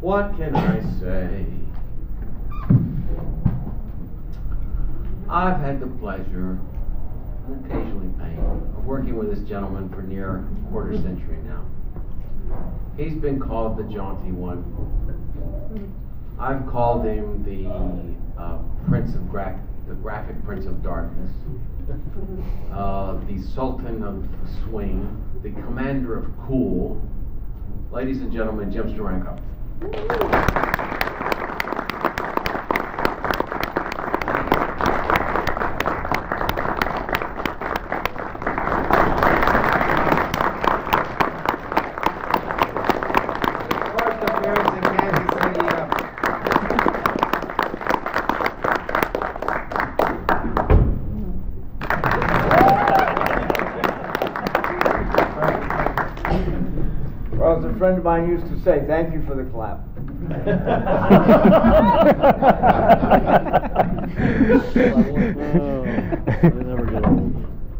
What can I say? I've had the pleasure, and occasionally pain, of working with this gentleman for near a quarter century now. He's been called the jaunty one. I've called him the the graphic Prince of Darkness, the Sultan of Swing, the Commander of Cool. Ladies and gentlemen, Jim Steranko. Well, as a friend of mine used to say, thank you for the clap.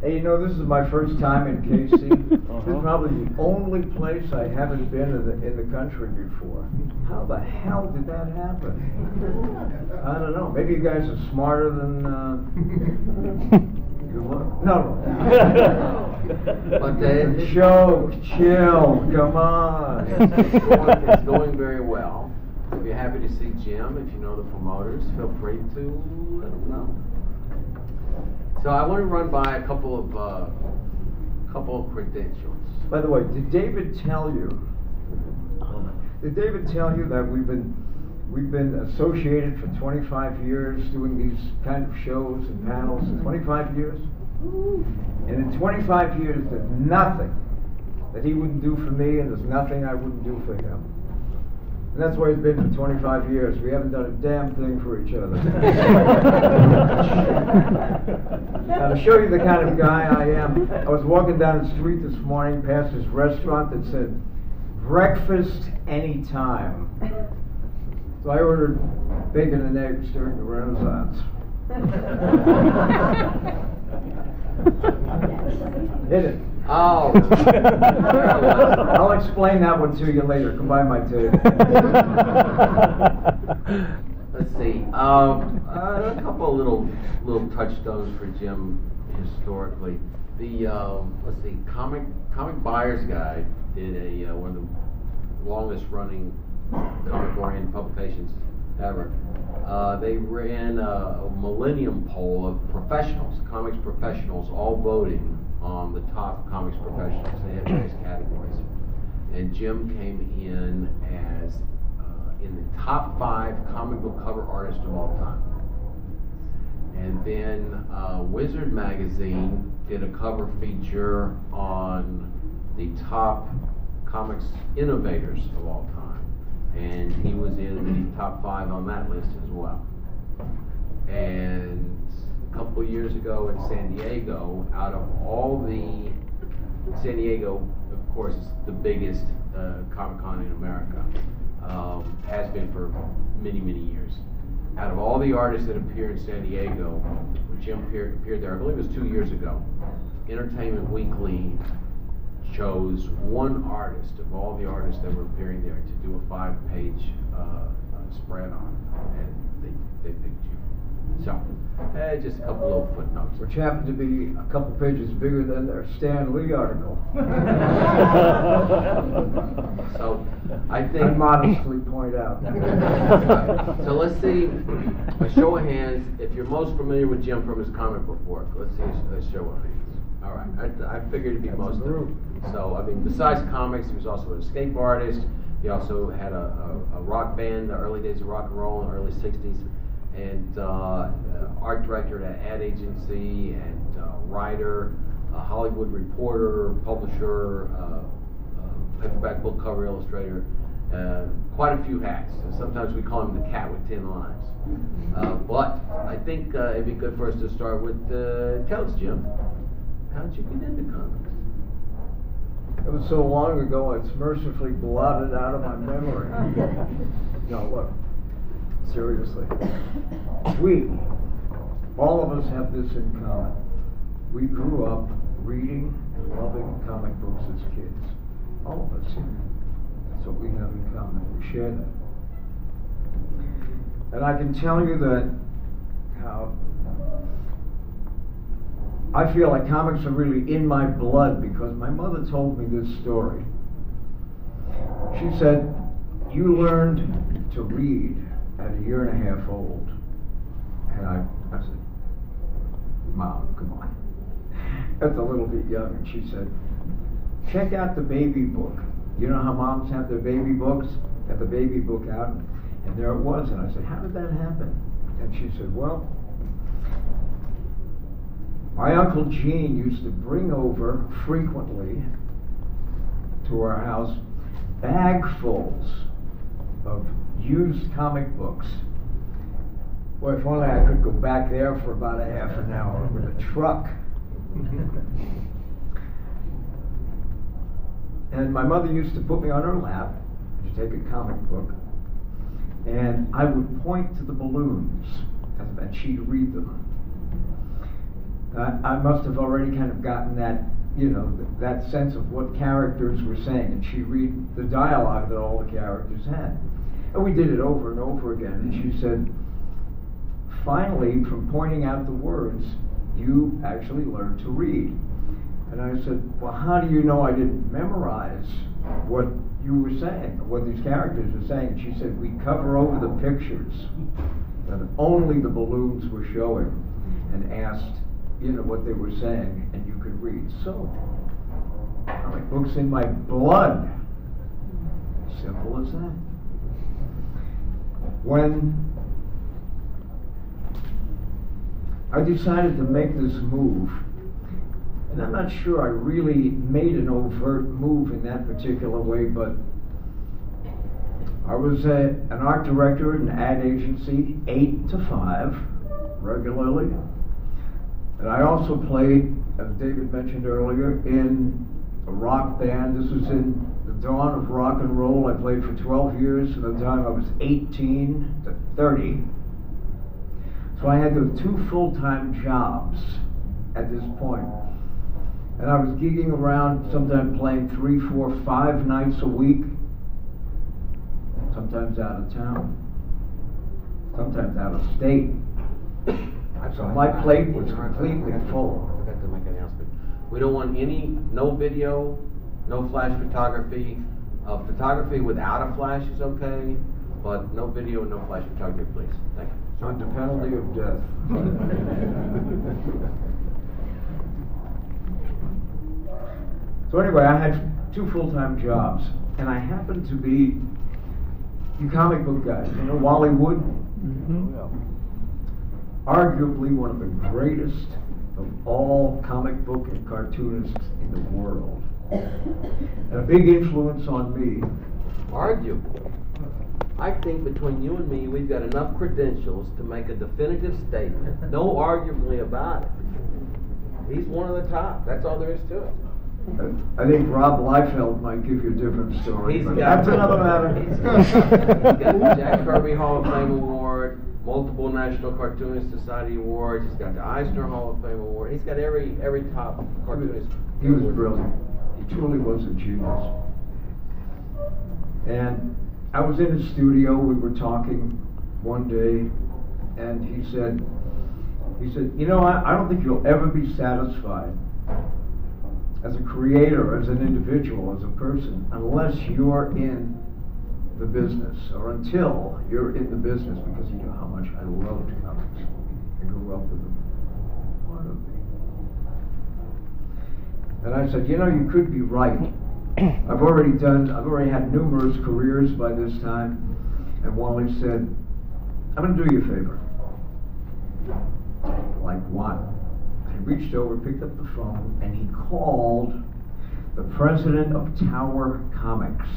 Hey, you know, this is my first time in KC. This is probably the only place I haven't been in the country before. How the hell did that happen? I don't know. Maybe you guys are smarter than you look. No. But Joke, chill, come on. It's going very well. If you're happy to see Jim, if you know the promoters, feel free to let them know. So I want to run by a couple of credentials. By the way, did David tell you that we've been associated for 25 years doing these kind of shows and panels? 25 years? And in 25 years, there's nothing that he wouldn't do for me, and there's nothing I wouldn't do for him. And that's why it's been for 25 years. We haven't done a damn thing for each other. Now, to show you the kind of guy I am, I was walking down the street this morning past this restaurant that said, breakfast anytime. So I ordered bacon and eggs during the Renaissance. Hit it. Oh. I'll explain that one to you later. Come by my table. Let's see. A couple of little touchstones for Jim historically. The let's see, Comic Buyer's Guide did one of the longest running comic-oriented publications ever. They ran a millennium poll of professionals, comics professionals, all voting on the top comics professionals. They had various categories, and Jim came in as in the top 5 comic book cover artists of all time. And then Wizard magazine did a cover feature on the top comics innovators of all time, and he was in the top 5 on that list as well. And a couple of years ago in San Diego, out of all the, San Diego, of course, is the biggest Comicon in America, has been for many, many years. Out of all the artists that appear in San Diego, when Jim appeared there, I believe it was 2 years ago, Entertainment Weekly chose one artist of all the artists that were appearing there to do a 5-page spread on, and they picked you. So, just a couple little footnotes. Which happened to be a couple pages bigger than their Stan Lee article. So, I think... I modestly point out. So let's see, a show of hands, if you're most familiar with Jim from his comic book work. Let's see a show of hands. All right, I figured it'd be most of them. So, I mean, besides comics, he was also an escape artist. He also had a rock band, the early days of rock and roll in the early 60s. And art director at an ad agency, and writer, Hollywood reporter, publisher, paperback book cover illustrator, quite a few hats. Sometimes we call him the cat with 10 lives. But I think it'd be good for us to start with, tell us, Jim, how did you get into comics? It was so long ago, it's mercifully blotted out of my memory. No, look. Seriously. All of us have this in common. We grew up reading and loving comic books as kids. All of us. That's what we have in common. We share that. And I can tell you that I feel like comics are really in my blood because my mother told me this story. She said, you learned to read at 1.5 years old. And I said, Mom, come on. That's a little bit young. And she said, check out the baby book. You know how moms have their baby books? Got the baby book out, and there it was. And I said, how did that happen? And she said, well, my Uncle Gene used to bring over frequently to our house bagfuls of used comic books. Boy, if only I could go back there for about a half an hour with a truck. And my mother used to put me on her lap, she'd take a comic book, and I would point to the balloons, and she'd read them. I must have already kind of gotten that, you know, that sense of what characters were saying, and she'd read the dialogue that all the characters had. And we did it over and over again, and she said, finally, from pointing out the words, you actually learned to read. And I said, well, how do you know I didn't memorize what you were saying, what these characters were saying? And she said, we cover over the pictures that only the balloons were showing, and asked, you know, what they were saying, and you could read. So, comic books in my blood. Simple as that. When I decided to make this move, and I'm not sure I really made an overt move in that particular way, but I was an art director at an ad agency, 8 to 5, regularly. And I also played, as David mentioned earlier, in a rock band. This was in the dawn of rock and roll. I played for 12 years from the time I was 18 to 30. So I had 2 full-time jobs at this point. And I was gigging around, sometimes playing 3, 4, 5 nights a week, sometimes out of town, sometimes out of state. So my plate was completely full. I forgot to make an announcement. We don't want no video, no flash photography. Photography without a flash is okay, but no video, no flash photography, please. Thank you. Under penalty of death. So anyway, I had 2 full-time jobs, and I happened to be, you comic book guys, you know Wally Wood? Mm-hmm. Arguably one of the greatest of all comic book and cartoonists in the world. And a big influence on me. Arguably. I think between you and me, we've got enough credentials to make a definitive statement. No arguably about it. He's one of the top. That's all there is to it. I think Rob Liefeld might give you a different story. He's but got that's another matter. He's got the Jack Kirby Hall of Fame Award, multiple National Cartoonist Society awards. He's got the Eisner Hall of Fame Award. He's got every top cartoonist. He was brilliant. He truly was a genius. And I was in his studio. We were talking one day, and he said, you know, I don't think you'll ever be satisfied as a creator, as an individual, as a person, unless you're in the business, or until you're in the business, because you know how much I loved comics. I grew up with them. Part of me. And I said, you know, you could be right. I've already had numerous careers by this time. And Wally said, I'm going to do you a favor. Like what? He reached over, picked up the phone, and he called the president of Tower Comics,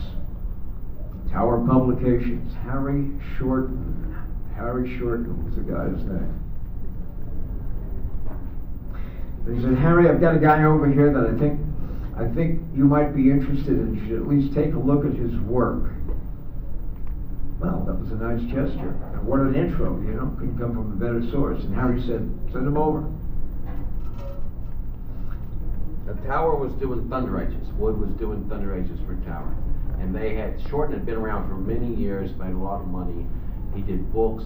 Tower Publications, Harry Shorten. Harry Shorten was the guy's name. And he said, Harry, I've got a guy over here that I think you might be interested in. You should at least take a look at his work. Well, that was a nice gesture. And what an intro, you know, couldn't come from a better source. And Harry said, send him over. The Tower was doing Thunder Ages. Wood was doing Thunder Ages for Tower. And they had, Shorten had been around for many years, made a lot of money, He did books.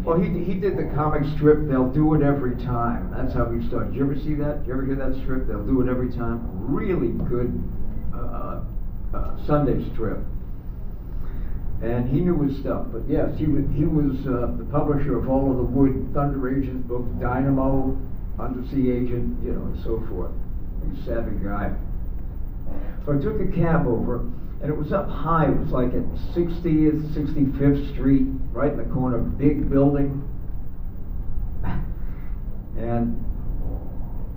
Well, he did the comic strip, They'll Do It Every Time. That's how he started. Did you ever see that? Did you ever hear that strip, They'll Do It Every Time? Really good Sunday strip. And he knew his stuff. But yes, he was the publisher of all of the Wood Thunder Agent books, Dynamo, Undersea Agent, you know, and so forth. He's a savvy guy. So I took a cab over, and it was up high. It was like at 60th, 65th Street, right in the corner, big building. And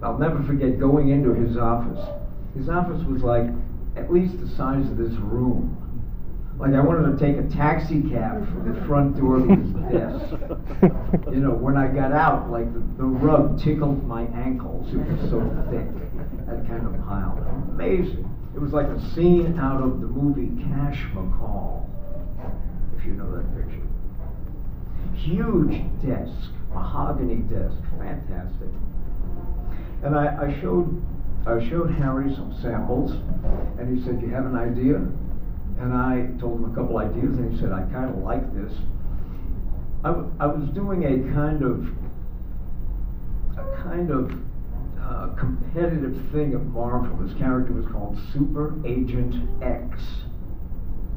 I'll never forget going into his office. His office was like at least the size of this room. Like I wanted to take a taxi cab from the front door of his desk. You know, when I got out, like the rug tickled my ankles. It was so thick, that kind of pile. Amazing. It was like a scene out of the movie Cash McCall, if you know that picture. Huge desk, mahogany desk, fantastic. And I showed Harry some samples, and he said, "You have an idea?" And I told him a couple ideas, and he said, "I kind of like this." I was doing a kind of competitive thing at Marvel. His character was called Super Agent X.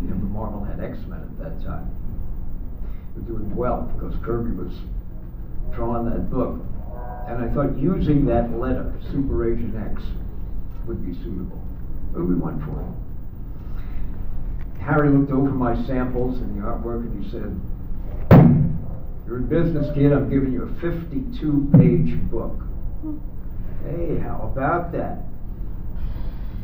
You know, Marvel had X-Men at that time. They were doing well because Kirby was drawing that book. And I thought using that letter, Super Agent X, would be suitable. So we went for it. Harry looked over my samples and the artwork and he said, "You're in business, kid. I'm giving you a 52-page book." Hey, how about that?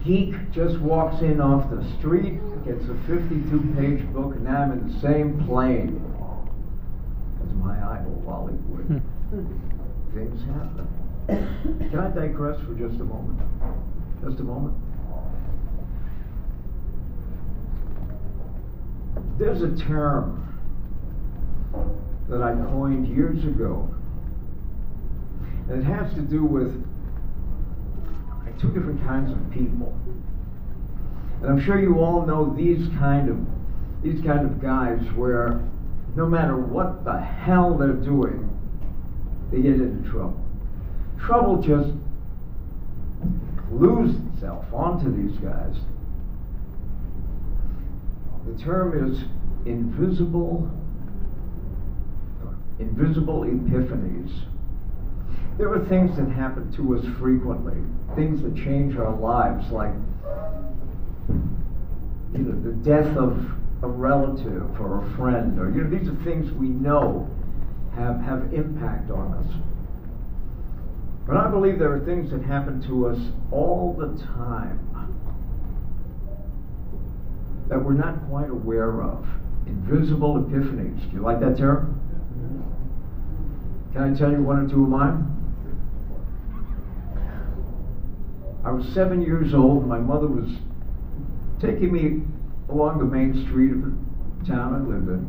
Geek just walks in off the street, gets a 52-page book, and now I'm in the same plane as my idol, Hollywood. Things happen. Can I digress for just a moment? Just a moment. There's a term that I coined years ago, and it has to do with two different kinds of people. And I'm sure you all know these kind of guys where no matter what the hell they're doing, they get into trouble. Trouble just glues itself onto these guys. The term is invisible epiphanies. There are things that happen to us frequently, things that change our lives, like the death of a relative or a friend, or these are things we know have impact on us. But I believe there are things that happen to us all the time that we're not quite aware of. Invisible epiphanies. Do you like that term? Can I tell you one or two of mine? I was 7 years old, and my mother was taking me along the main street of the town I lived in.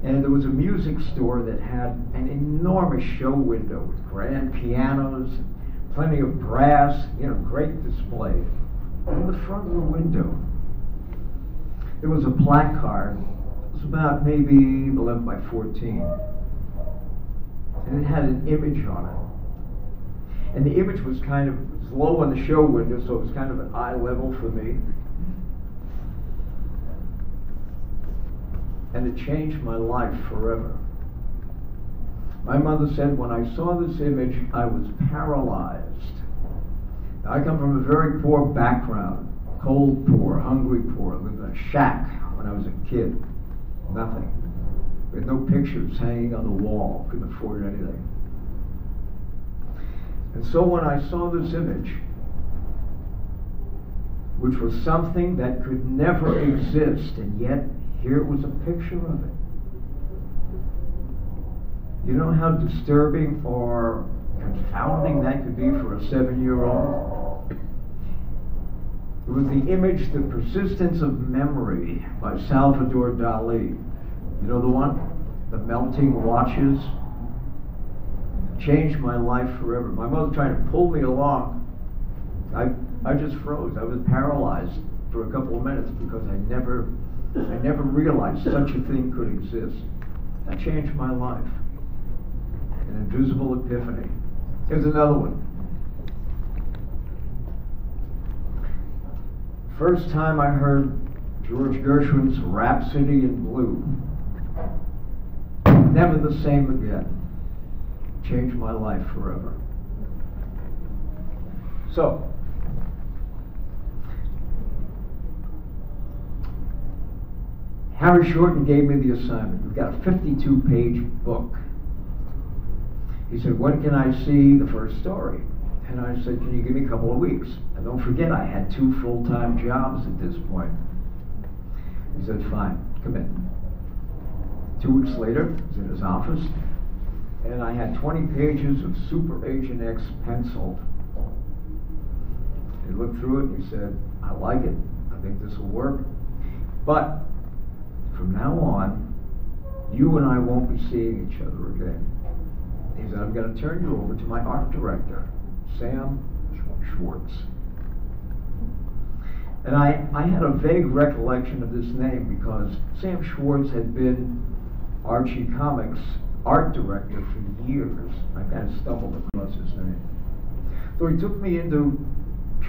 And there was a music store that had an enormous show window with grand pianos, plenty of brass, great display. In the front of the window, there was a placard. It was about maybe 11 by 14. And it had an image on it. And the image was kind of low on the show window, so it was kind of at eye level for me. And it changed my life forever. My mother said when I saw this image, I was paralyzed. Now, I come from a very poor background, cold poor, hungry poor. I lived in a shack when I was a kid. Nothing. We had no pictures hanging on the wall, couldn't afford anything. And so when I saw this image, which was something that could never exist, and yet here was a picture of it. You know how disturbing or confounding that could be for a 7-year-old? It was the image, The Persistence of Memory by Salvador Dali. You know the one? The melting watches. Changed my life forever. My mother tried to pull me along. I just froze. I was paralyzed for a couple of minutes because I never I never realized such a thing could exist. That changed my life. An invisible epiphany. Here's another one. First time I heard George Gershwin's Rhapsody in Blue. Never the same again. Changed my life forever. So, Harry Shorten gave me the assignment. We've got a 52-page book. He said, when can I see the first story? And I said, can you give me a couple of weeks? And don't forget, I had 2 full-time jobs at this point. He said, fine, come in. 2 weeks later, I was in his office, and I had 20 pages of Super Agent X penciled. He looked through it and he said, I like it. I think this will work. But from now on, you and I won't be seeing each other again. He said, I'm going to turn you over to my art director, Sam Schwartz. And I had a vague recollection of this name because Sam Schwartz had been Archie Comics' art director for years. I kind of stumbled across his name. So he took me into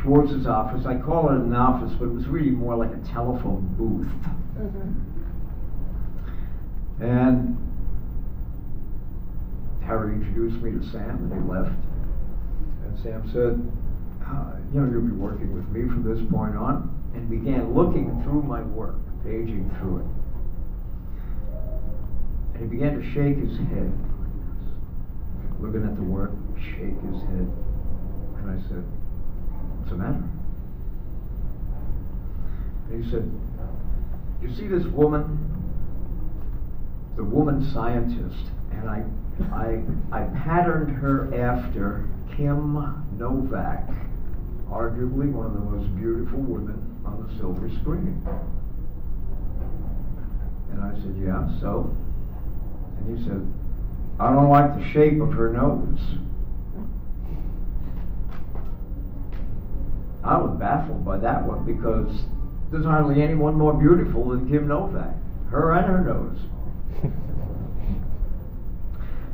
Schwartz's office. I call it an office, but it was really more like a telephone booth. And Harry introduced me to Sam, and he left. And Sam said, you know, you'll be working with me from this point on, and began looking through my work, paging through it. And he began to shake his head, looking at the work, shake his head. And I said, what's the matter? And he said, you see this woman, the woman scientist, and I patterned her after Kim Novak, arguably one of the most beautiful women on the silver screen. And I said, yeah, so? And he said, I don't like the shape of her nose. I was baffled by that one because there's hardly anyone more beautiful than Kim Novak, her and her nose.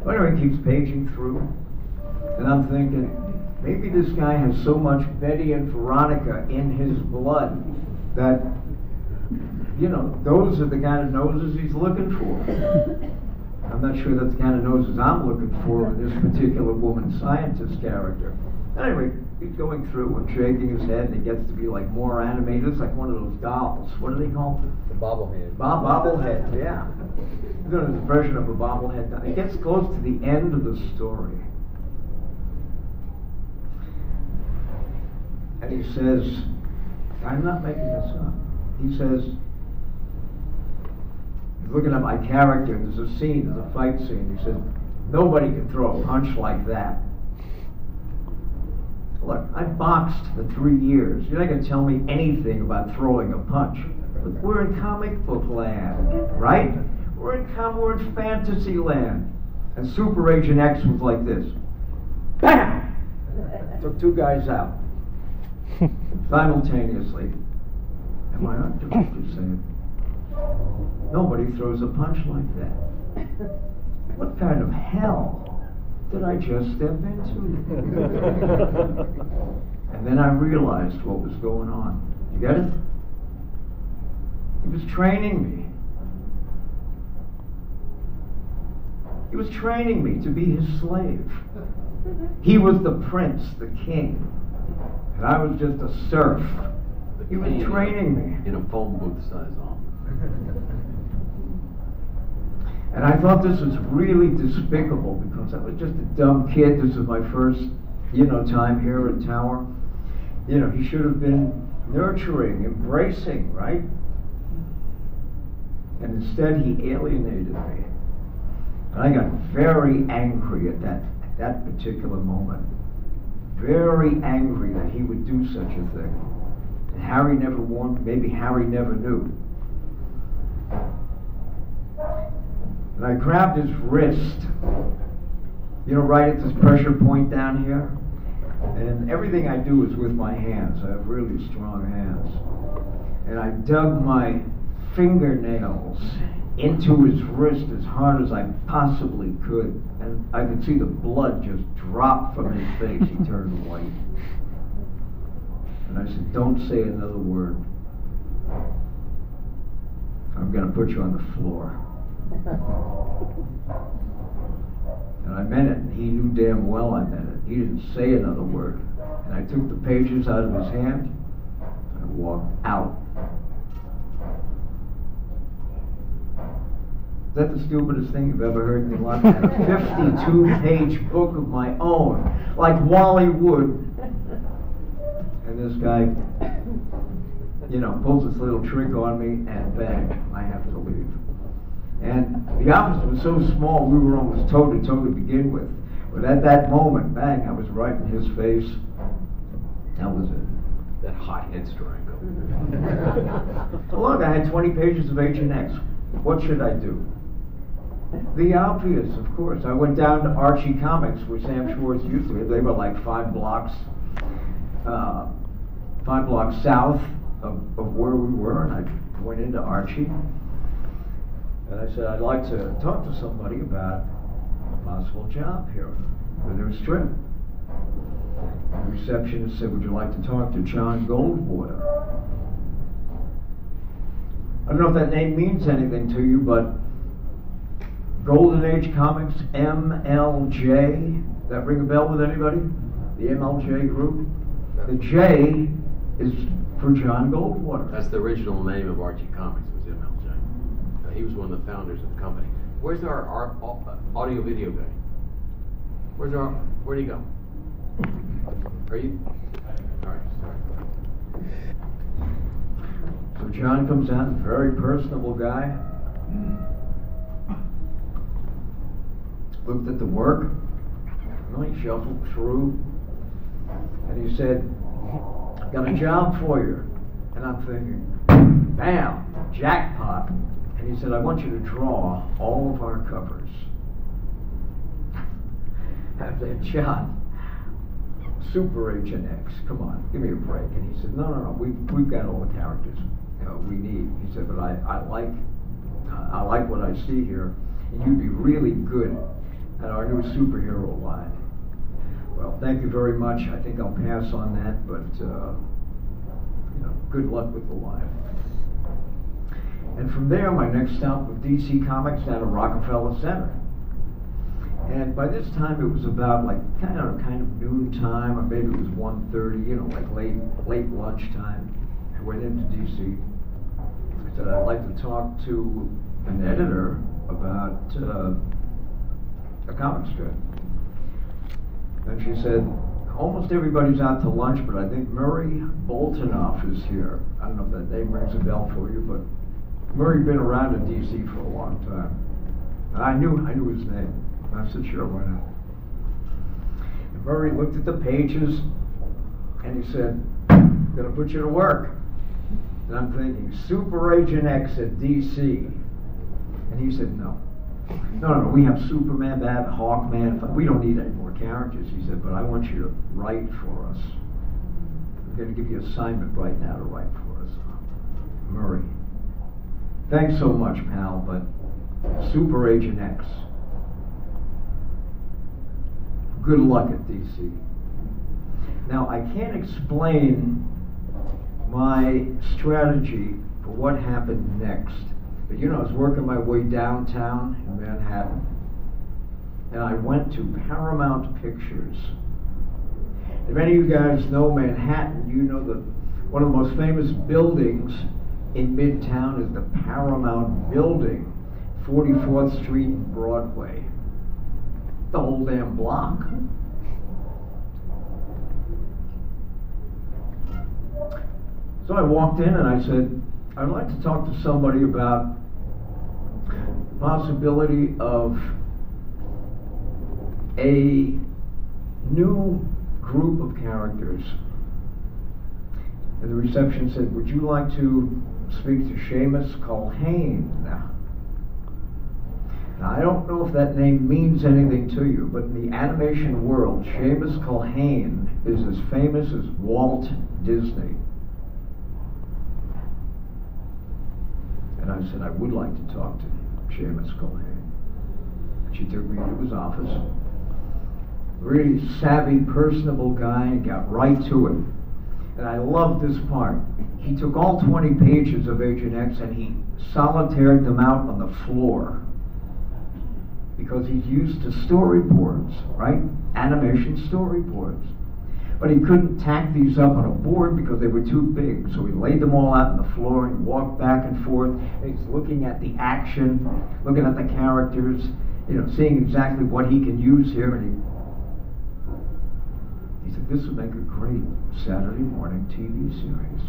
But anyway, he keeps paging through, and I'm thinking, maybe this guy has so much Betty and Veronica in his blood that, you know, those are the kind of noses he's looking for. I'm not sure that's the kind of noses I'm looking for in this particular woman scientist character. Anyway, he's going through and shaking his head, and it gets to be like more animated. It's like one of those dolls. What are they called? The bobblehead. Bobblehead, yeah. There's a version of a bobblehead. It gets close to the end of the story. And he says, I'm not making this up. He says, he's looking at my character, and there's a scene, there's a fight scene. He says, nobody can throw a punch like that. Look, I've boxed for 3 years. You're not going to tell me anything about throwing a punch. But we're in comic book land, right? We're in fantasy land. And Super Agent X was like this. Bam! Took 2 guys out. Simultaneously. And my art director said, nobody throws a punch like that. What kind of hell did I just step into? And then I realized what was going on. You get it? He was training me. He was training me to be his slave. He was the prince, the king, and I was just a serf. He was training me. In a phone booth size on. And I thought this was really despicable because I was just a dumb kid. This was my first, time here at Tower. He should have been nurturing, embracing, right? And instead he alienated me. And I got very angry at that particular moment. Very angry that he would do such a thing. And Harry never warned, maybe Harry never knew. And I grabbed his wrist, right at this pressure point down here. And everything I do is with my hands. I have really strong hands. And I dug my fingernails into his wrist as hard as I possibly could, and I could see the blood just drop from his face. He turned white. And I said, "Don't say another word. I'm going to put you on the floor." And I meant it. He knew damn well I meant it. He didn't say another word. And I took the pages out of his hand and walked out. Is that the stupidest thing you've ever heard in your life? I had a 52-page book of my own, like Wally Wood. And this guy, pulls this little trick on me, and bang, I have to leave. And the office was so small, we were almost toe-to-toe to begin with. But at that moment, bang, I was right in his face. That was it. That hot-head Steranko. Well, look, I had 20 pages of H&X. What should I do? The obvious, of course. I went down to Archie Comics, where Sam Schwartz used to be. They were like 5 blocks south of where we were, and I went into Archie. And I said, "I'd like to talk to somebody about a possible job here, the new strip." The receptionist said, "Would you like to talk to John Goldwater?" I don't know if that name means anything to you, but Golden Age Comics, MLJ, that ring a bell with anybody? The MLJ group? The J is for John Goldwater. That's the original name of Archie Comics, was MLJ. He was one of the founders of the company. Where's our audio-video guy? Where'd he go? Are you? All right, sorry. So John comes out, a very personable guy. Looked at the work, he shuffled through, and he said, "Got a job for you." And I'm thinking, bam, jackpot. And he said, "I want you to draw all of our covers." I said, "John, Super Agent X, come on, give me a break." And he said, No, we've got all the characters we need." He said, "But I like what I see here, and you'd be really good at our new superhero line." Well, thank you very much. I think I'll pass on that, but good luck with the line. And from there, my next stop was DC Comics down at Rockefeller Center. And by this time, it was about kind of noon time, or maybe it was 1:30, like late lunchtime. I went into DC. I said, "I'd like to talk to an editor about a comic strip." And she said, "Almost everybody's out to lunch, but I think Murray Boltinoff is here." I don't know if that name rings a bell for you, but Murray'd been around in DC for a long time. And I knew his name. I said, "Sure, why not?" And Murray looked at the pages, and he said, "I'm going to put you to work." And I'm thinking, Super Agent X at DC. And he said, No, we have Superman, Batman, Hawkman. We don't need any more characters." He said, "But I want you to write for us. I'm going to give you an assignment right now to write for us." Murray, thanks so much, pal, but Super Agent X. Good luck at DC. Now, I can't explain my strategy for what happened next. But I was working my way downtown in Manhattan, and I went to Paramount Pictures. If any of you guys know Manhattan, you know that one of the most famous buildings in Midtown is the Paramount Building, 44th Street and Broadway. The whole damn block. So I walked in and I said, "I'd like to talk to somebody about the possibility of a new group of characters." And the reception said, "Would you like to speak to Seamus Culhane?" Now, I don't know if that name means anything to you, but in the animation world, Seamus Culhane is as famous as Walt Disney. And And I said, I would like to talk to Seamus Culhane. She took me into his office. Really savvy, personable guy, and got right to it. And I love this part. He took all 20 pages of Agent X and he solitaired them out on the floor. Because he's used to storyboards, right? Animation storyboards. But he couldn't tack these up on a board because they were too big. So he laid them all out on the floor and walked back and forth. And he's looking at the action, looking at the characters, seeing exactly what he can use here. And he said, this would make a great Saturday morning TV series.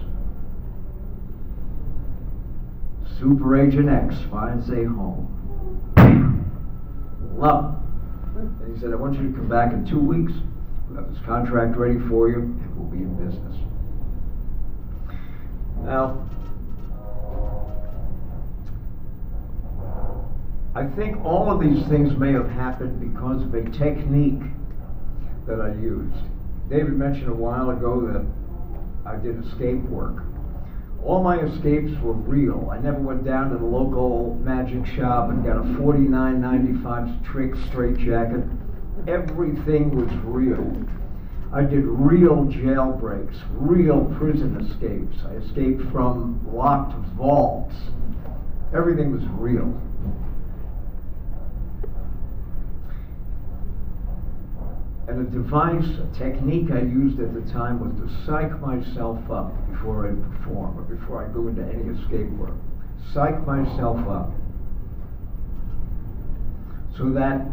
Super Agent X finds a home. Love it. And he said, I want you to come back in 2 weeks. We'll have this contract ready for you, and we'll be in business. Now, I think all of these things may have happened because of a technique that I used. David mentioned a while ago that I did escape work. All my escapes were real. I never went down to the local magic shop and got a $49.95 trick straitjacket. Everything was real. I did real jailbreaks, real prison escapes. I escaped from locked vaults. Everything was real. And a device, a technique I used at the time was to psych myself up before I perform or before I go into any escape work. Psych myself up so that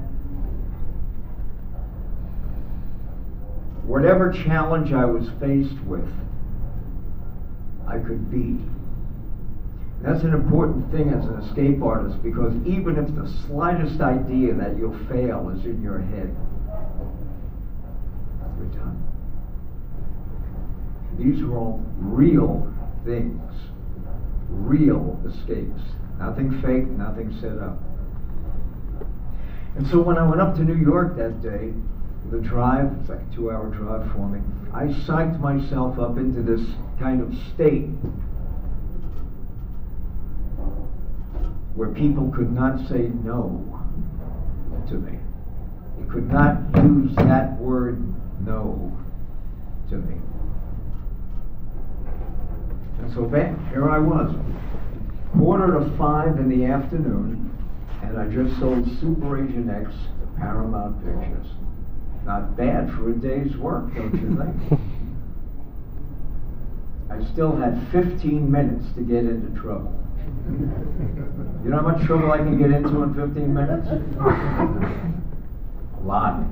whatever challenge I was faced with, I could beat. That's an important thing as an escape artist, because even if the slightest idea that you'll fail is in your head, you're done. These are all real things, real escapes. Nothing fake, nothing set up. And so when I went up to New York that day, the drive, it's like a 2-hour drive for me, I psyched myself up into this kind of state where people could not say no to me. They could not use that word no to me. And so bam, here I was, 4:45 in the afternoon, and I just sold Super Agent X to Paramount Pictures. Not bad for a day's work, don't you think? I still had 15 minutes to get into trouble. You know how much trouble I can get into in 15 minutes? A lot.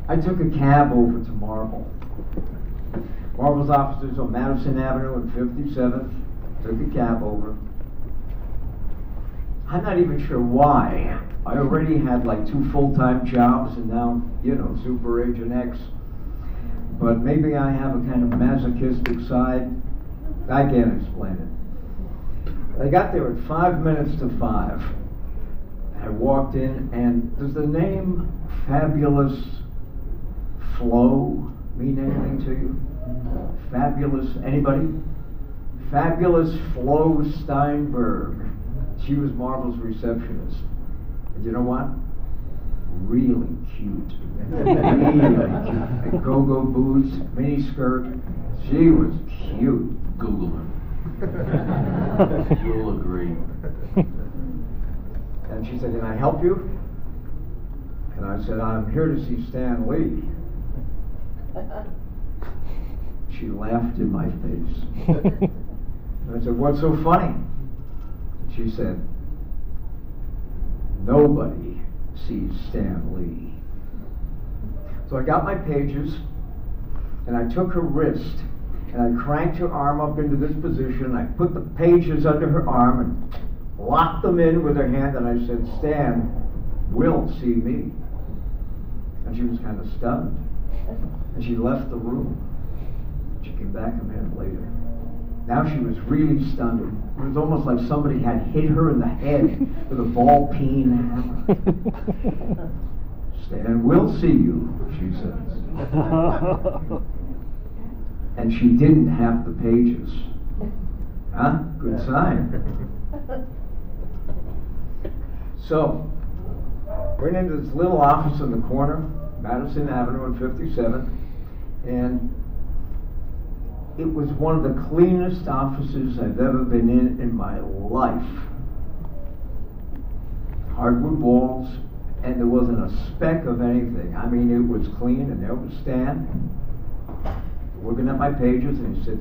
I took a cab over to Marble. Marble's offices on Madison Avenue and 57th. Took a cab over. I'm not even sure why. I already had like 2 full-time jobs and now, Super Agent X. But maybe I have a kind of masochistic side. I can't explain it. I got there at 5 minutes to 5. I walked in, and does the name Fabulous Flo mean anything to you? Fabulous, anybody? Fabulous Flo Steinberg. She was Marvel's receptionist. And you know what? Really cute. Really cute. Go-go boots, mini skirt. She was cute. Google her. You'll agree. And she said, can I help you? And I said, I'm here to see Stan Lee. She laughed in my face. And I said, what's so funny? She said, nobody sees Stan Lee. So I got my pages, and I took her wrist, and I cranked her arm up into this position. I put the pages under her arm and locked them in with her hand, and I said, Stan will see me. And she was kind of stunned. And she left the room. She came back a minute later. Now she was really stunned. It was almost like somebody had hit her in the head with a ball-peen hammer. Stan will see you, she says. And she didn't have the pages. Huh? Good sign. So, went into this little office in the corner, Madison Avenue and 57th, and it was one of the cleanest offices I've ever been in my life. Hardwood walls, and there wasn't a speck of anything. I mean, it was clean, and there was Stan, working at my pages, and he said,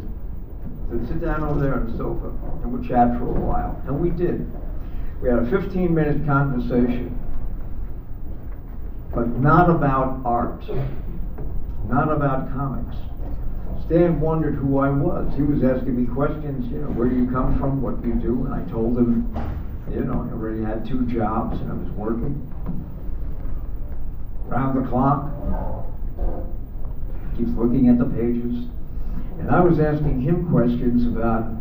sit down over there on the sofa, and we'll chat for a while. And we did. We had a 15-minute conversation, but not about art, not about comics. Stan wondered who I was. He was asking me questions, you know, where do you come from, what do you do? And I told him, you know, I already had 2 jobs and I was working round the clock. Keeps looking at the pages. And I was asking him questions about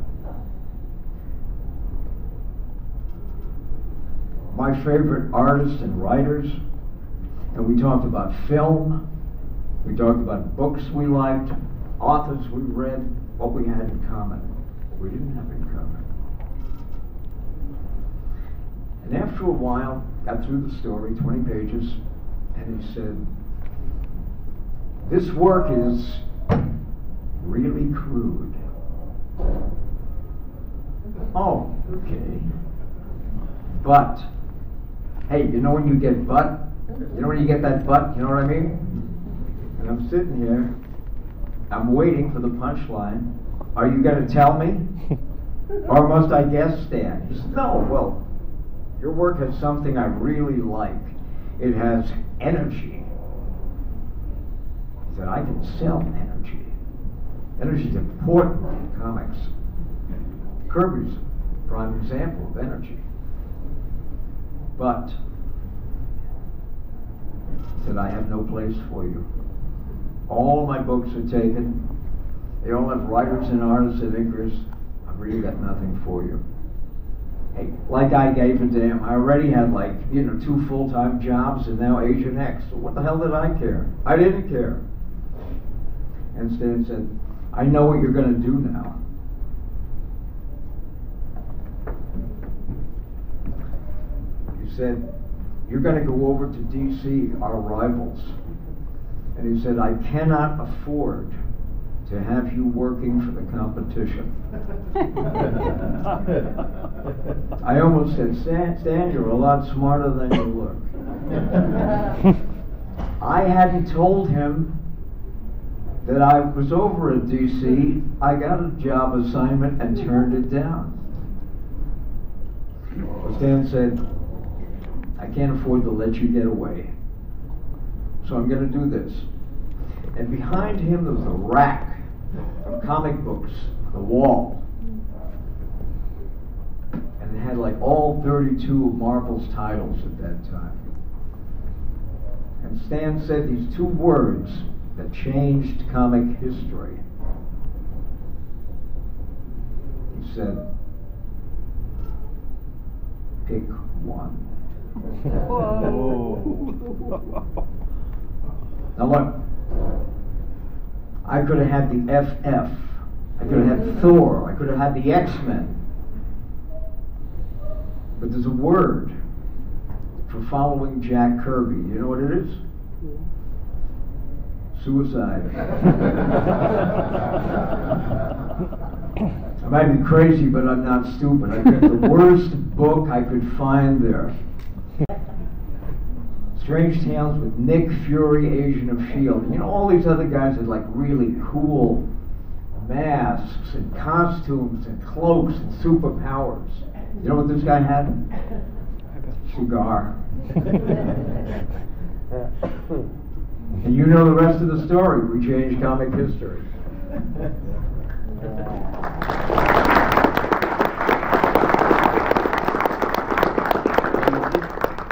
my favorite artists and writers. And we talked about film. We talked about books we liked, authors we read, what we had in common, what we didn't have in common. And after a while, got through the story, 20 pages, and he said, this work is really crude. Oh, okay. But, hey, you know when you get but? You know when you get that but? You know what I mean? And I'm sitting here, I'm waiting for the punchline. Are you going to tell me? Or must I guess, Stan? He said, no, well, your work has something I really like. It has energy. He said, I can sell energy. Energy is important in comics. Kirby's a prime example of energy. But, he said, I have no place for you. All of my books are taken. They all have writers and artists of interest. I've really got nothing for you. Hey, like I gave a damn. I already had 2 full-time jobs and now Agent X. So what the hell did I care? I didn't care. And Stan said, I know what you're going to do now. He said, you're going to go over to DC, our rivals. And he said, I cannot afford to have you working for the competition. I almost said, Stan, you're a lot smarter than you look. I hadn't told him that I was over at DC. I got a job assignment and turned it down. Stan said, I can't afford to let you get away. So I'm going to do this. And behind him there was a rack of comic books on the wall. And it had all 32 of Marvel's titles at that time. And Stan said these 2 words that changed comic history. He said, pick one. Now look, I could have had the FF, I could have had Thor, I could have had the X-Men. But there's a word for following Jack Kirby. You know what it is? Suicide. I might be crazy, but I'm not stupid. I picked the worst book I could find there. Strange Tales with Nick Fury, Agent of S.H.I.E.L.D. You know, all these other guys had really cool masks and costumes and cloaks and superpowers. You know what this guy had? Cigar. And you know the rest of the story. We changed comic history.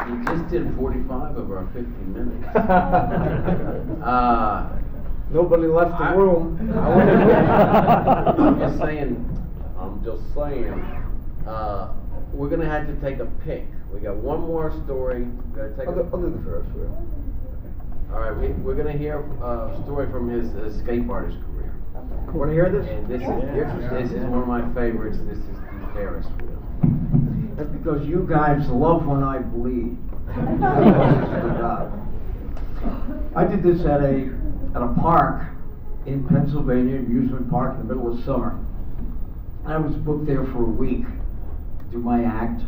You just did 45 of our 50 minutes. Nobody left the room. I'm just saying, we're going to have to take a pick. We got one more story. I'll do the first wheel. All right, we're going to hear a story from his escape artist career. Want to hear this? And this is one of my favorites. This is the Ferris wheel. That's because you guys love when I bleed. I did this at a park in Pennsylvania, amusement park in the middle of summer. I was booked there for a week to do my act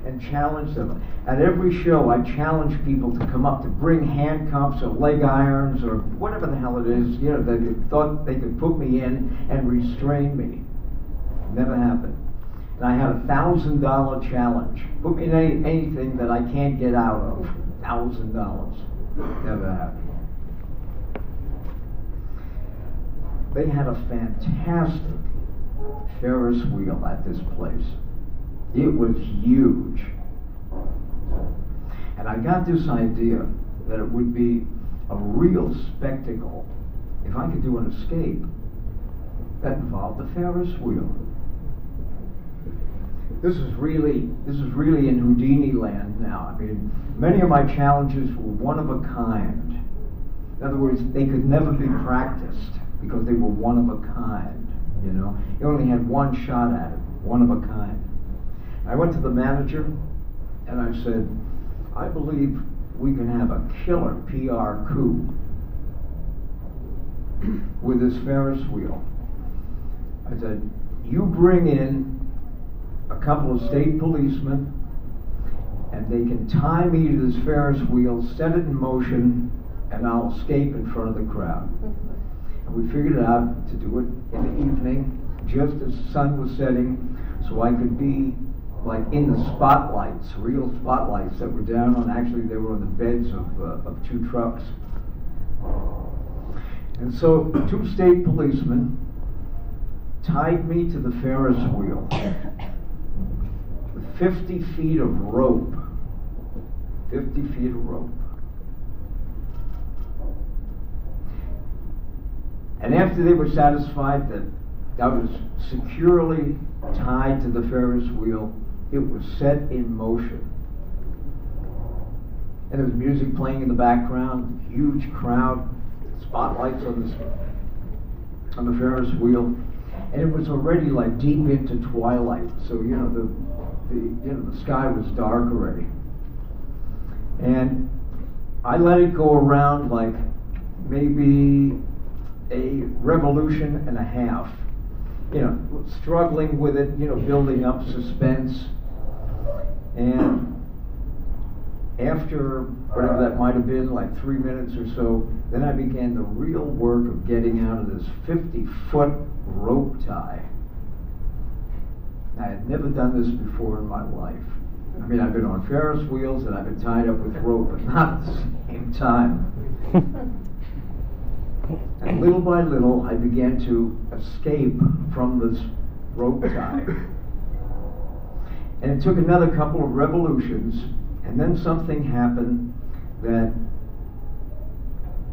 and challenge them. At every show, I challenge people to come up, to bring handcuffs or leg irons or whatever the hell it is, you know, they thought they could put me in and restrain me. Never happened. And I had a $1,000 challenge. Put me in anything that I can't get out of. $1,000. Never happened. They had a fantastic Ferris wheel at this place. It was huge. And I got this idea that it would be a real spectacle if I could do an escape that involved the Ferris wheel. This is really in Houdini land now. I mean, many of my challenges were one of a kind. In other words, they could never be practiced because they were one of a kind, you know. You only had one shot at it, one of a kind. I went to the manager and I said, I believe we can have a killer PR coup with this Ferris wheel. I said, you bring in a couple of state policemen and they can tie me to this Ferris wheel, set it in motion, and I'll escape in front of the crowd. And we figured out to do it in the evening, just as the sun was setting, so I could be like in the spotlights, real spotlights that were down on, actually they were on the beds of two trucks. And so 2 state policemen tied me to the Ferris wheel with 50 feet of rope. 50 feet of rope. And after they were satisfied that I was securely tied to the Ferris wheel, it was set in motion. And there was music playing in the background, huge crowd, spotlights on the Ferris wheel, and it was already like deep into twilight. So you know the sky was dark already. And I let it go around like maybe a revolution and a half. You know, struggling with it, you know, building up suspense. And after whatever that might have been, like 3 minutes or so, then I began the real work of getting out of this 50-foot rope tie. I had never done this before in my life. I mean, I've been on Ferris wheels and I've been tied up with rope, but not at the same time. And little by little, I began to escape from this rope tie. And it took another couple of revolutions, and then something happened that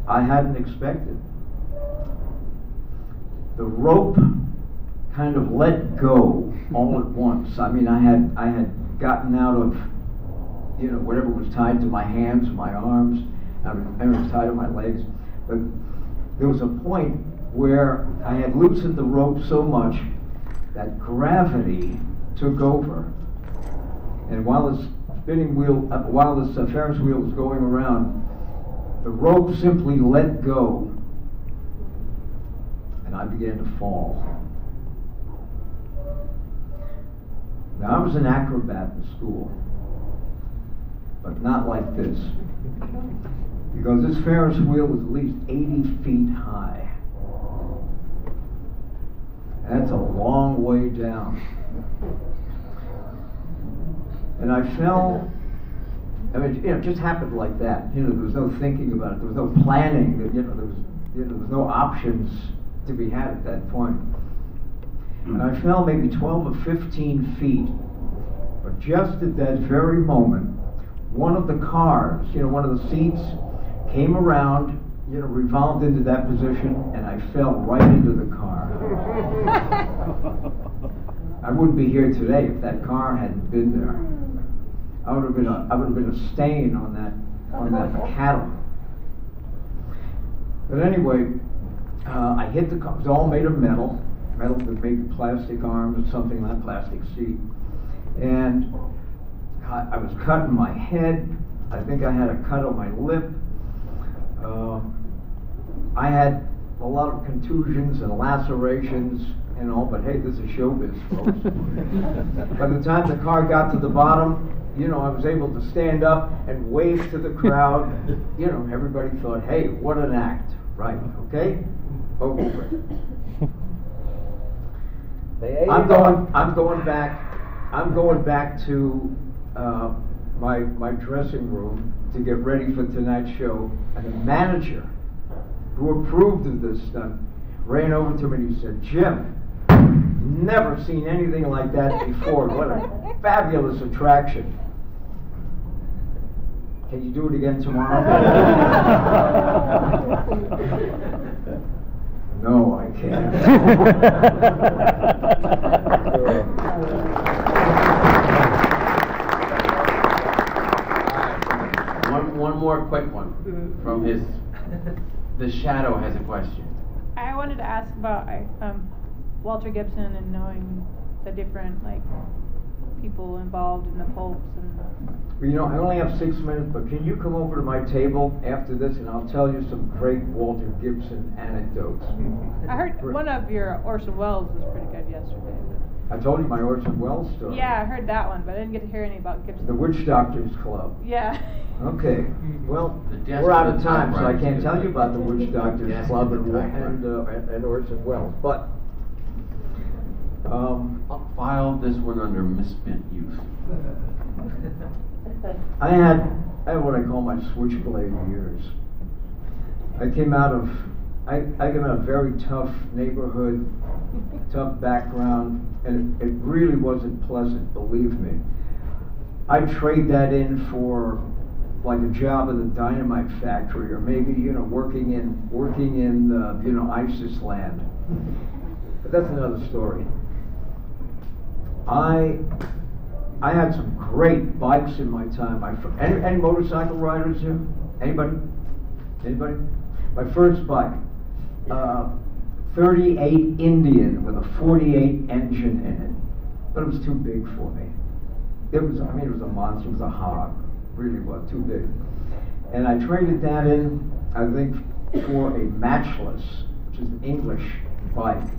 I hadn't expected. The rope kind of let go all at once. I mean, I had gotten out of, you know, whatever was tied to my hands, my arms, I was tied to my legs, but there was a point where I had loosened the rope so much that gravity took over. And while this Ferris wheel was going around, the rope simply let go, and I began to fall. Now, I was an acrobat in school, but not like this. Because this Ferris wheel was at least 80 feet high. That's a long way down. And I fell, I mean, you know, it just happened like that. You know, there was no thinking about it. There was no planning. There was no options to be had at that point. And I fell maybe 12 or 15 feet. But just at that very moment, one of the cars, you know, one of the seats came around, you know, revolved into that position, and I fell right into the car. I wouldn't be here today if that car hadn't been there. I would have been a stain on that cattle. But anyway, I hit the car. It was all made of metal with maybe plastic arms or something like that, plastic seat. And I was cutting my head. I think I had a cut on my lip. I had a lot of contusions and lacerations and all, but hey, this is showbiz, folks. By the time the car got to the bottom, you know, I was able to stand up and wave to the crowd. You know, everybody thought, hey, what an act, right? Okay, over with. I'm going back to my dressing room to get ready for tonight's show, and the manager, who approved of this stunt, ran over to me and he said, "Jim, never seen anything like that before. What a fabulous attraction. Can you do it again tomorrow?" No, I can't. One more quick one from his. The Shadow has a question. I wanted to ask about Walter Gibson and knowing the different people involved in the pulps and. Well, you know, I only have 6 minutes, but can you come over to my table after this and I'll tell you some great Walter Gibson anecdotes. I heard one of your Orson Welles was pretty good yesterday. I told you my Orson Welles story. Yeah, I heard that one, but I didn't get to hear any about Gibson. The Witch Doctors Club. Yeah. Okay. Well, we're out of time, so I can't tell you about the Witch Doctors Club and Orson Welles. But I'll file this one under misspent youth. I had what I call my switchblade years. I came out of a very tough neighborhood, tough background, and it really wasn't pleasant, believe me. I'd trade that in for like a job in the dynamite factory, or maybe, you know, working in you know, ISIS land. But that's another story. I had some great bikes in my time. Any motorcycle riders here? Anybody? My first bike, 38 Indian with a 48 engine in it, but it was too big for me. It was a monster. It was a hog. Really was too big. And I traded that in, I think, for a Matchless, which is an English bike.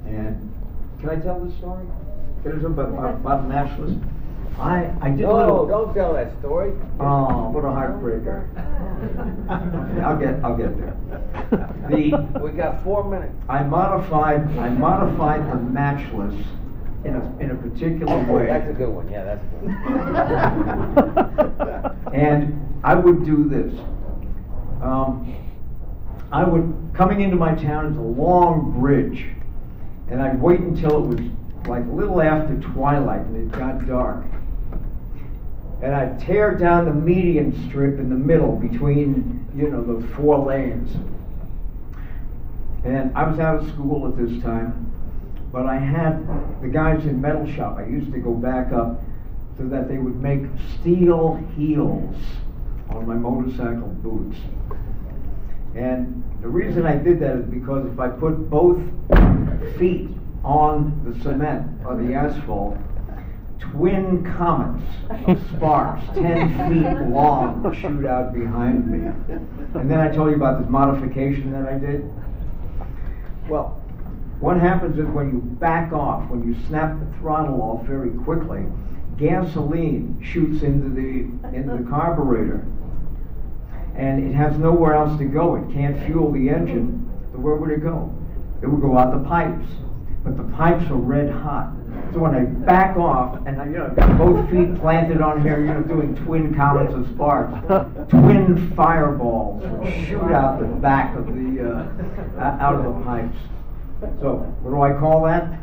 And can I tell this story? Can I tell about Matchless? I did a little. Don't tell that story. Oh, what a heartbreaker. I'll get there. We got 4 minutes. I modified the Matchless in a particular way. That's a good one. Yeah, that's a good one. And I would do this. Coming into my town is a long bridge, and I'd wait until it was like a little after twilight and it got dark. And I'd tear down the median strip in the middle between, you know, those 4 lanes. And I was out of school at this time, but I had the guys in metal shop. I used to go back up so that they would make steel heels on my motorcycle boots. And the reason I did that is because if I put both feet on the cement or the asphalt, twin comets of sparks 10 feet long would shoot out behind me. And then I told you about this modification that I did. Well, what happens is when you back off, when you snap the throttle off very quickly, gasoline shoots into the carburetor, and it has nowhere else to go. It can't fuel the engine. So where would it go? It would go out the pipes. But the pipes are red hot. So when I back off, and I've got both feet planted on here, doing twin comets of sparks, twin fireballs shoot out the back of the out of the pipes. So what do I call that?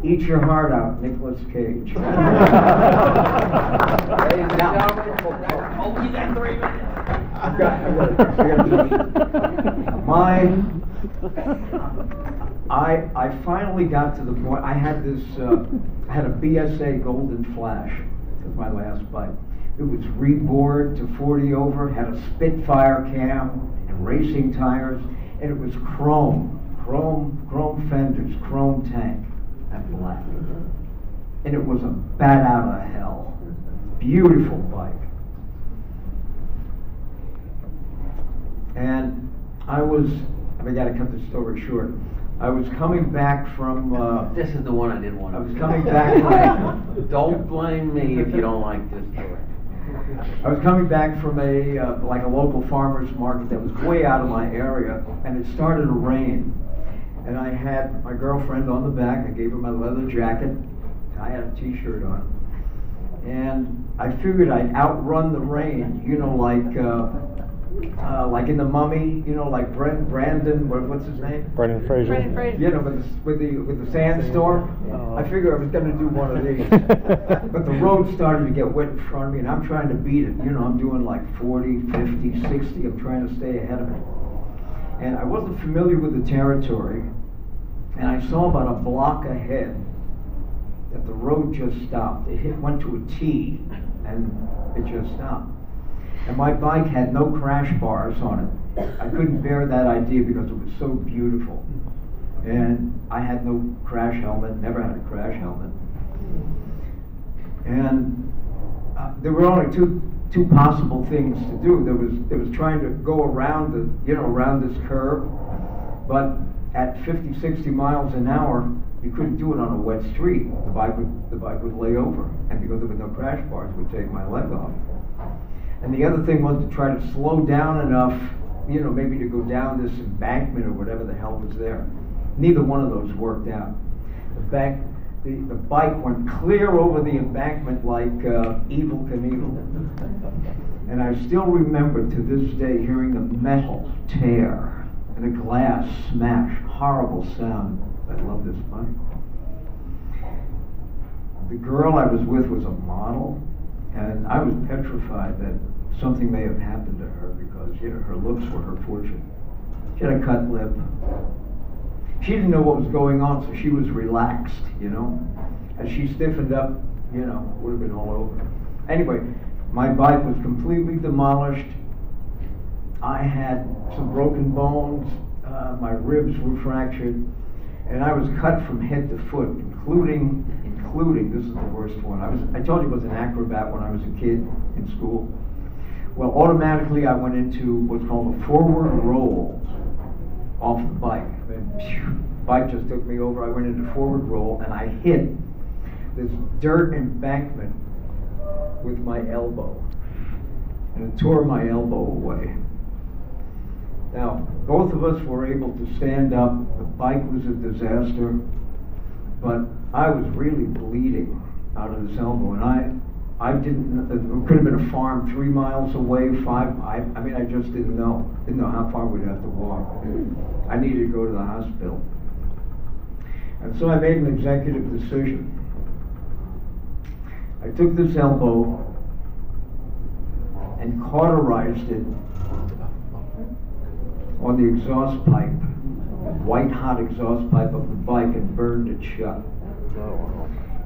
Eat your heart out, Nicolas Cage. Ladies and gentlemen, Oh, you got 3 minutes. I finally got to the point. I had this. I had a BSA Golden Flash as my last bike. It was rebored to 40 over, had a Spitfire cam and racing tires, and it was chrome fenders, chrome tank, and black. and it was a bat out of hell. Beautiful bike. And I gotta cut the story short. I was coming back from, This is the one I didn't want to. I was coming back from Don't blame me if you don't like this story. I was coming back from like a local farmer's market that was way out of my area, and it started to rain. And I had my girlfriend on the back. I gave her my leather jacket. I had a t-shirt on. And I figured I'd outrun the rain, you know, like in The Mummy, you know, like Brandon, what's his name? Brendan Fraser. Brendan Fraser. You know, with the sandstorm. I figured I was going to do one of these. But the road started to get wet in front of me, and I'm trying to beat it. You know, I'm doing like 40, 50, 60. I'm trying to stay ahead of it. And I wasn't familiar with the territory, and I saw about a block ahead that the road just stopped. It went to a T, and it just stopped. And my bike had no crash bars on it. I couldn't bear that idea because it was so beautiful. And I had no crash helmet, never had a crash helmet. And there were only two possible things to do. There was trying to go around around this curve, but at 50, 60 miles an hour, you couldn't do it on a wet street. The bike would lay over, and because there were no crash bars, it would take my leg off. And the other thing was to try to slow down enough, you know, maybe to go down this embankment or whatever the hell was there. Neither one of those worked out. The bike went clear over the embankment like Evel Knievel. And I still remember to this day hearing the metal tear and the glass smash. Horrible sound. I love this bike. The girl I was with was a model, and I was petrified that something may have happened to her because, you know, her looks were her fortune. She had a cut lip. She didn't know what was going on, so she was relaxed, you know. As she stiffened up, you know, it would have been all over. Anyway, my bike was completely demolished. I had some broken bones. My ribs were fractured. And I was cut from head to foot, including, this is the worst one. I told you I was an acrobat when I was a kid in school. Well, automatically I went into what's called a forward roll off the bike. The bike just took me over. I went into forward roll, and I hit this dirt embankment with my elbow, and it tore my elbow away. Now, both of us were able to stand up. The bike was a disaster, but I was really bleeding out of this elbow, and I didn't, it could have been a farm 3 miles away, 5, I mean, I just didn't know how far we'd have to walk. I needed to go to the hospital. And so I made an executive decision. I took this elbow and cauterized it on the exhaust pipe, white hot exhaust pipe of the bike, and burned it shut.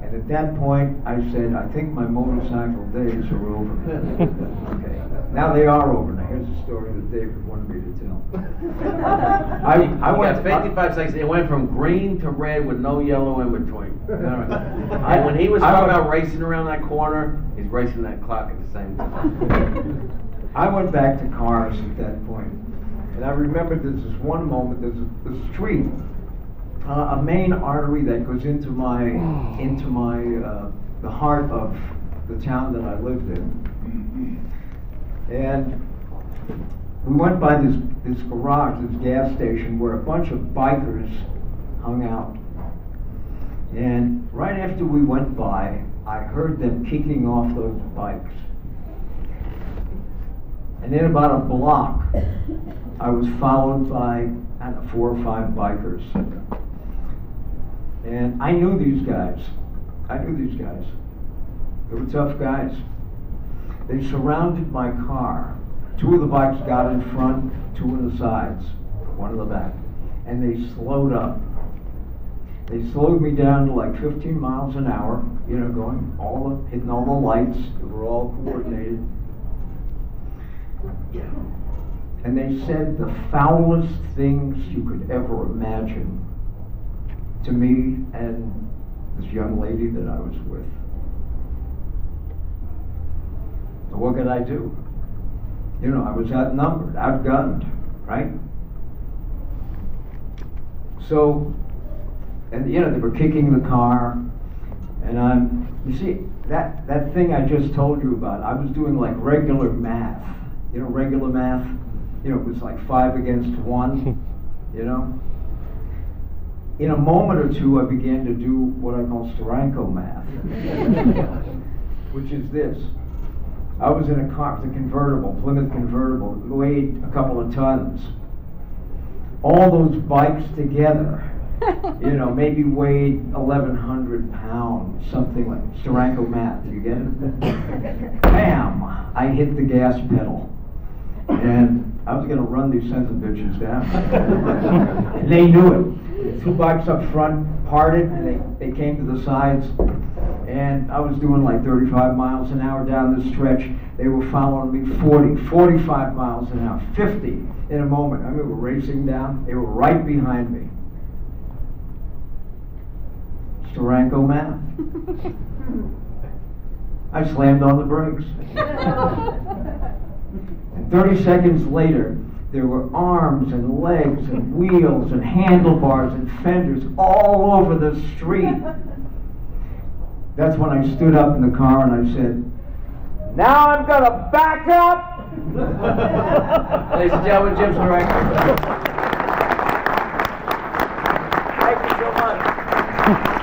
And at that point, I said, I think my motorcycle days are over. Okay, now they are over. Now here's the story that David wanted me to tell. I went 55 seconds. It went from green to red with no yellow in between. And when he was talking about racing around that corner, he's racing that clock at the same time. I went back to cars at that point. And I remember there's this one moment, there's a street, a main artery that goes into the heart of the town that I lived in. And we went by this garage, this gas station, where a bunch of bikers hung out. And right after we went by, I heard them kicking off those bikes. And in about a block, I was followed by 4 or 5 bikers. And I knew these guys. They were tough guys. They surrounded my car. 2 of the bikes got in front, 2 in the sides, 1 in the back. And they slowed up. They slowed me down to like 15 miles an hour, you know, hitting all the lights. They were all coordinated. Yeah. And they said the foulest things you could ever imagine to me and this young lady that I was with. So what could I do? You know, I was outnumbered, outgunned, right? So, and you know, they were kicking the car, and you see, that thing I just told you about, I was doing like regular math. You know, regular math? You know, it was like 5 against 1, you know? In a moment or two, I began to do what I call Steranko math, which is this. I was in a car, it was a convertible, Plymouth convertible, it weighed a couple of tons. All those bikes together, you know, maybe weighed 1,100 pounds, something like Steranko math, you get it? Bam! I hit the gas pedal. And I was going to run these sons of bitches down. And they knew it. The 2 bikes up front parted, and they came to the sides. And I was doing like 35 miles an hour down the stretch. They were following me 40, 45 miles an hour, 50 in a moment. I mean, we were racing down. They were right behind me. Steranko math. I slammed on the brakes. And 30 seconds later, there were arms and legs and wheels and handlebars and fenders all over the street. That's when I stood up in the car and I said, "Now I'm gonna back up!" Ladies and gentlemen, Jim Steranko. Thank you so much.